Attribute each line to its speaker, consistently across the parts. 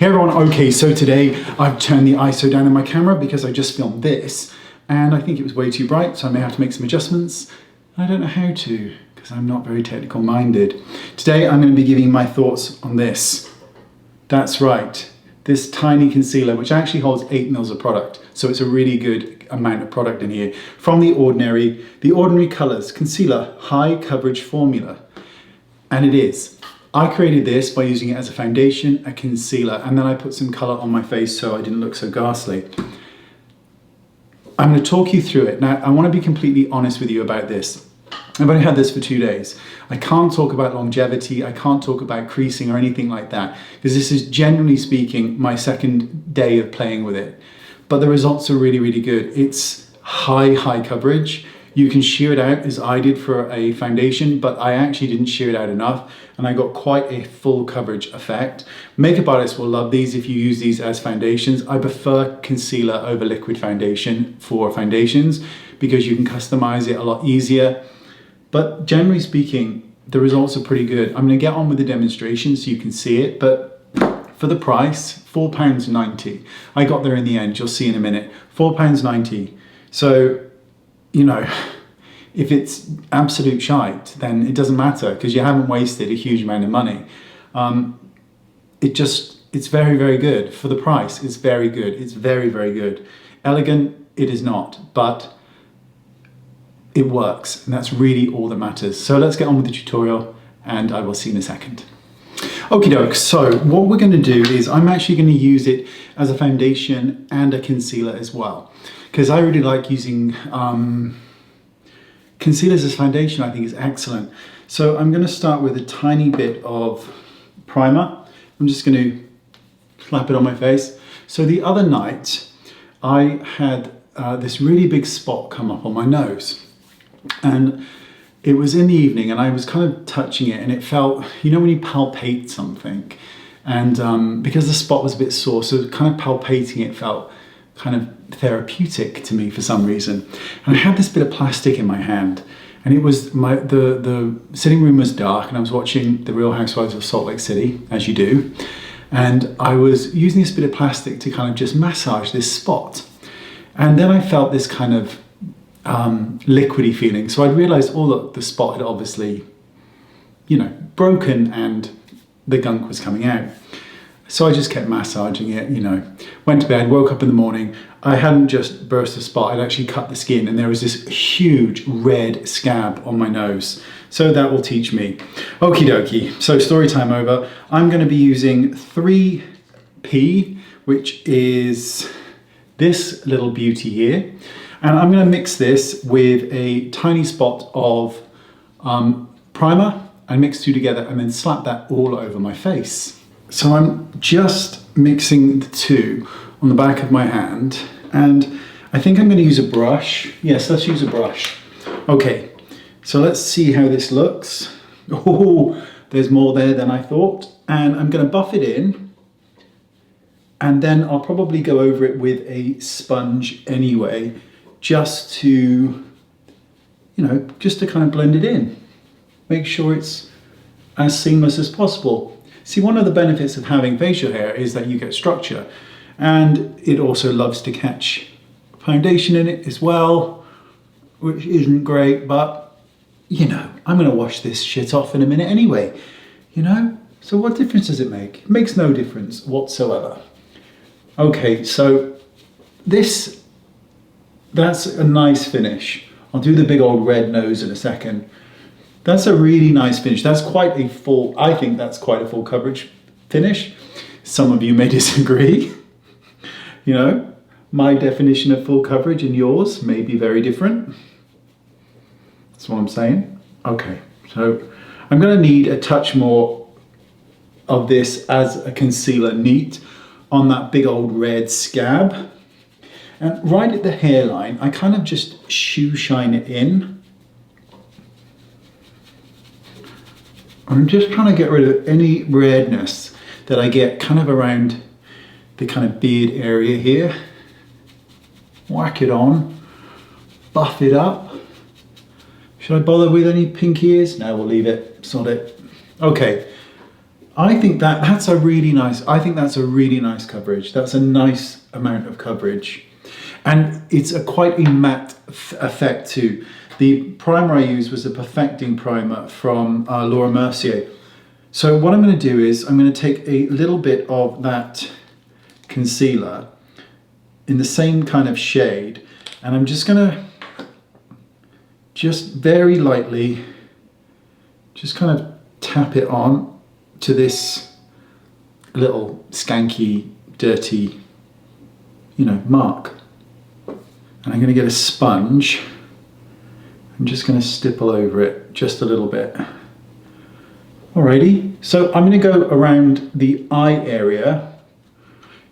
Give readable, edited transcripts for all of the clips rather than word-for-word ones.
Speaker 1: Hey everyone, okay, so today I've turned the ISO down in my camera because I just filmed this and I think it was way too bright, so I may have to make some adjustments. I don't know how to because I'm not very technical minded. Today I'm going to be giving my thoughts on this. That's right, this tiny concealer which actually holds 8 mils of product, so it's a really good amount of product in here. From the Ordinary Colors Concealer High Coverage Formula, and it is. I created this by using it as a foundation, a concealer, and then I put some colour on my face so I didn't look so ghastly. I'm going to talk you through it. Now, I want to be completely honest with you about this. I've only had this for 2 days. I can't talk about longevity, I can't talk about creasing or anything like that, because this is, generally speaking, my second day of playing with it. But the results are really, really good. It's high coverage. You can sheer it out as I did for a foundation, but I actually didn't sheer it out enough and I got quite a full coverage effect. Makeup artists will love these if you use these as foundations. I prefer concealer over liquid foundation for foundations because you can customize it a lot easier. But generally speaking, the results are pretty good. I'm gonna get on with the demonstration so you can see it, but for the price, £4.90. I got there in the end, you'll see in a minute. £4.90. So, you know, if it's absolute shite, then it doesn't matter because you haven't wasted a huge amount of money. It's very, very good. For the price, it's very good. It's very, very good. Elegant, it is not, but it works, and that's really all that matters. So let's get on with the tutorial, and I will see you in a second. Okie doke, so what we're gonna do is I'm actually gonna use it as a foundation and a concealer as well, because I really like using concealers as foundation. I think is excellent. So I'm gonna start with a tiny bit of primer. I'm just gonna slap it on my face. So the other night, I had this really big spot come up on my nose, and it was in the evening and I was kind of touching it and it felt, you know when you palpate something, and because the spot was a bit sore, so kind of palpating it felt kind of therapeutic to me for some reason. And I had this bit of plastic in my hand, and it was the sitting room was dark and I was watching The Real Housewives of Salt Lake City, as you do, and I was using this bit of plastic to kind of just massage this spot. And then I felt this kind of liquidy feeling. So I realized, oh look, the spot had obviously, you know, broken and the gunk was coming out. So I just kept massaging it, you know, went to bed, woke up in the morning. I hadn't just burst the spot, I'd actually cut the skin and there was this huge red scab on my nose. So that will teach me. Okie dokie, so story time over. I'm gonna be using 3P, which is this little beauty here. And I'm going to mix this with a tiny spot of primer and mix two together and then slap that all over my face. So I'm just mixing the two on the back of my hand, and I think I'm going to use a brush. Yes, let's use a brush. Okay, so let's see how this looks. Oh, there's more there than I thought. And I'm going to buff it in, and then I'll probably go over it with a sponge anyway, just to, you know, just to kind of blend it in. Make sure it's as seamless as possible. See, one of the benefits of having facial hair is that you get structure, and it also loves to catch foundation in it as well, which isn't great, but, you know, I'm gonna wash this shit off in a minute anyway, you know? So what difference does it make? It makes no difference whatsoever. Okay, so that's a nice finish. I'll do the big old red nose in a second. That's a really nice finish. That's quite a full, I think that's quite a full coverage finish. Some of you may disagree. You know, my definition of full coverage and yours may be very different. That's what I'm saying. Okay, so I'm gonna need a touch more of this as a concealer neat on that big old red scab. And right at the hairline, I kind of just shoe shine it in. I'm just trying to get rid of any redness that I get kind of around the kind of beard area here. Whack it on, buff it up. Should I bother with any pink ears? No, we'll leave it, sod it. Okay, I think that's a really nice, I think that's a really nice coverage. That's a nice amount of coverage. And it's a quite a matte effect too. The primer I used was a perfecting primer from Laura Mercier. So what I'm going to do is I'm going to take a little bit of that concealer in the same kind of shade, and I'm just going to just very lightly just kind of tap it on to this little skanky, dirty, mark. And I'm going to get a sponge. I'm just going to stipple over it just a little bit. Alrighty, so I'm going to go around the eye area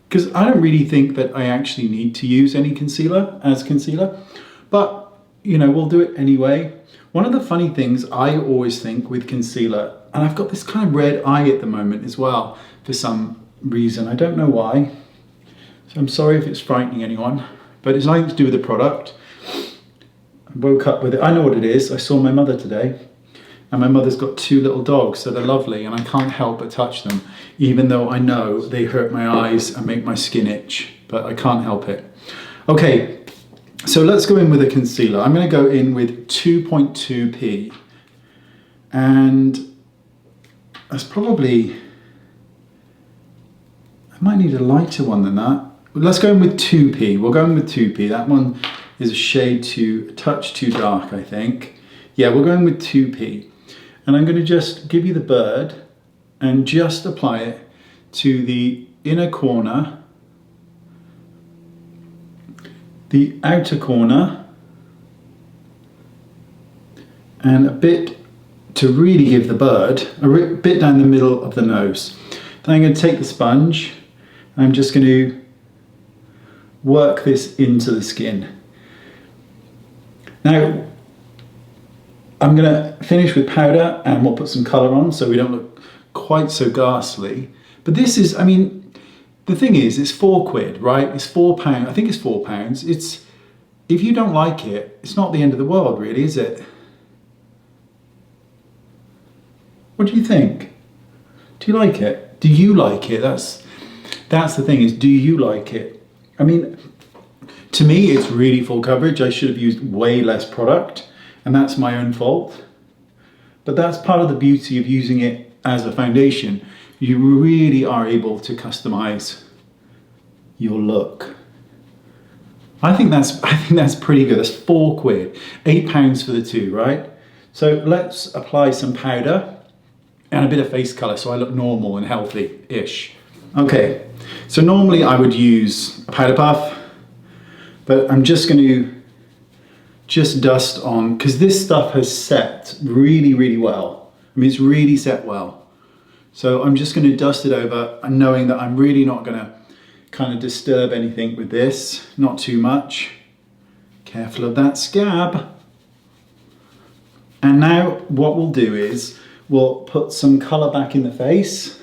Speaker 1: because I don't really think that I actually need to use any concealer as concealer, but we'll do it anyway. One of the funny things I always think with concealer, and I've got this kind of red eye at the moment as well for some reason, I don't know why, so I'm sorry if it's frightening anyone, but it's nothing to do with the product. I woke up with it, I know what it is, I saw my mother today, and my mother's got 2 little dogs that are lovely, and I can't help but touch them, even though I know they hurt my eyes and make my skin itch, but I can't help it. Okay, so let's go in with a concealer. I'm going to go in with 2.2p, and that's probably, I might need a lighter one than that. Let's go in with 2p. We'll go in with 2p. That one is a touch too dark, I think. Yeah, we're going with 2p. And I'm going to just give you the bird and just apply it to the inner corner, the outer corner, and a bit to really give the bird, a bit down the middle of the nose. Then I'm going to take the sponge and I'm just going to work this into the skin. Now, I'm going to finish with powder and we'll put some colour on so we don't look quite so ghastly. But this is, the thing is, it's £4, right? It's £4. I think it's £4. If you don't like it, it's not the end of the world, really, is it? What do you think? Do you like it? Do you like it? That's the thing, is do you like it? To me, it's really full coverage. I should have used way less product, and that's my own fault. But that's part of the beauty of using it as a foundation. You really are able to customize your look. I think that's pretty good. That's £4, £8 for the 2, right? So let's apply some powder and a bit of face color so I look normal and healthy-ish. Okay, so normally I would use a powder puff, but I'm just going to dust on, because this stuff has set really, really well. It's really set well. So I'm just going to dust it over, and knowing that I'm really not going to kind of disturb anything with this, not too much. Careful of that scab. And now what we'll do is we'll put some colour back in the face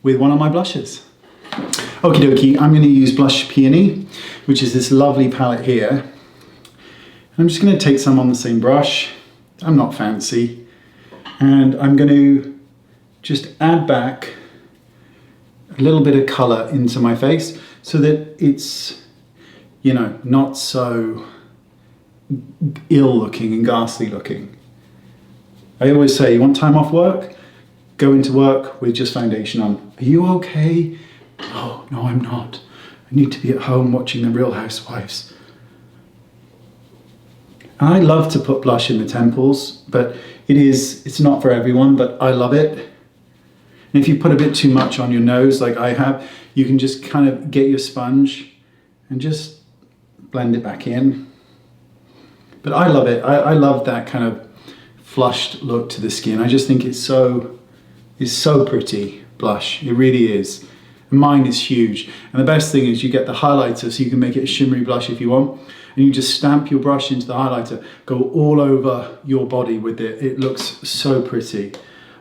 Speaker 1: with one of my blushes. Okie dokie, I'm going to use Blush Peony, which is this lovely palette here. I'm just going to take some on the same brush. I'm not fancy. And I'm going to just add back a little bit of colour into my face so that it's, not so ill looking and ghastly looking. I always say, you want time off work? Go into work with just foundation on. Are you okay? Oh, no, I'm not. I need to be at home watching The Real Housewives. I love to put blush in the temples, but it's not for everyone, but I love it. And if you put a bit too much on your nose, like I have, you can just kind of get your sponge and just blend it back in. But I love it. I love that kind of flushed look to the skin. I just think it's so pretty blush. It really is. And mine is huge. And the best thing is you get the highlighter so you can make it a shimmery blush if you want. And you just stamp your brush into the highlighter, go all over your body with it. It looks so pretty.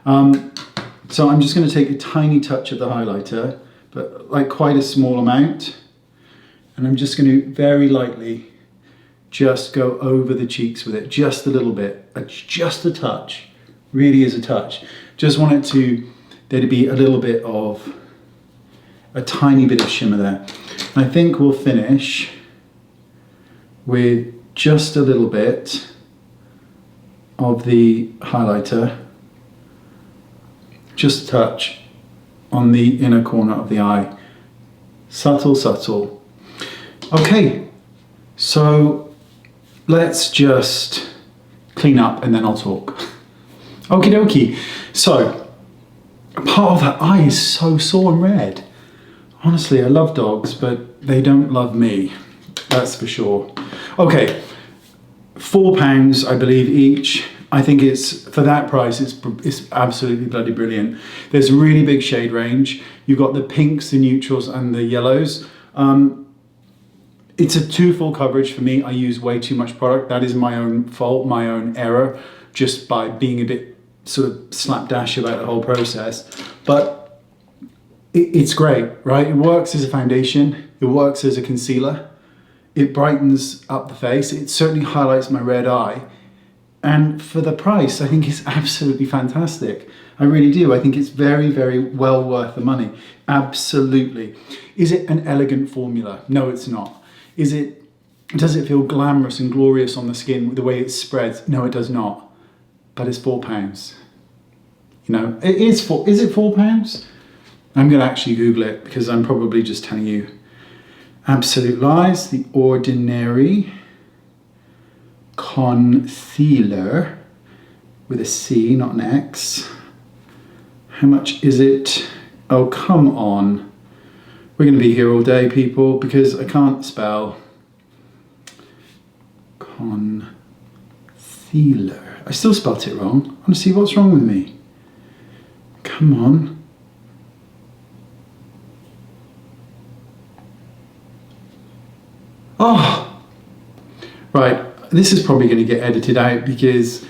Speaker 1: So I'm just going to take a tiny touch of the highlighter, but like quite a small amount. And I'm just going to very lightly just go over the cheeks with it, just a little bit, just a touch, really is a touch. Just want it to there'd be a little bit of, a tiny bit of shimmer there. And I think we'll finish with just a little bit of the highlighter, just a touch on the inner corner of the eye. Subtle, subtle. Okay, so let's just clean up and then I'll talk. Okie dokie. So, part of that eye is so sore and red. Honestly, I love dogs, but they don't love me. That's for sure. Okay, £4, I believe, each. I think it's, for that price, it's absolutely bloody brilliant. There's a really big shade range. You've got the pinks, the neutrals, and the yellows. It's a too full coverage for me. I use way too much product. That is my own fault, my own error, just by being a bit sort of slapdash about the whole process. But it's great, right? It works as a foundation. It works as a concealer. It brightens up the face. It certainly highlights my red eye. And for the price, I think it's absolutely fantastic. I really do. I think it's very, very well worth the money. Absolutely. Is it an elegant formula? No, it's not. Does it feel glamorous and glorious on the skin the way it spreads? No, it does not. But it's £4. You know, is it £4? I'm going to actually Google it because I'm probably just telling you absolute lies. The Ordinary Concealer with a C, not an X. How much is it? Oh, come on. We're going to be here all day, people, because I can't spell concealer. I still spelt it wrong. I want to see what's wrong with me. Come on. Oh! Right, this is probably going to get edited out because,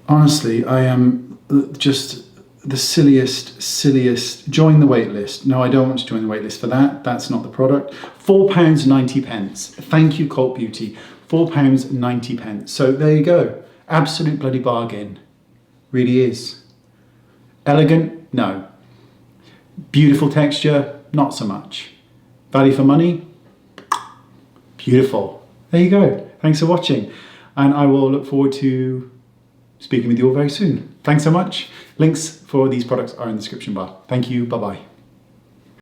Speaker 1: honestly, I am just the silliest. Join the wait list. No, I don't want to join the wait list for that. That's not the product. £4.90. Thank you, Cult Beauty. £4.90. So there you go. Absolute bloody bargain. Really is. Elegant? No. Beautiful texture? Not so much. Value for money? Beautiful. There you go. Thanks for watching. And I will look forward to speaking with you all very soon. Thanks so much. Links for these products are in the description bar. Thank you. Bye-bye.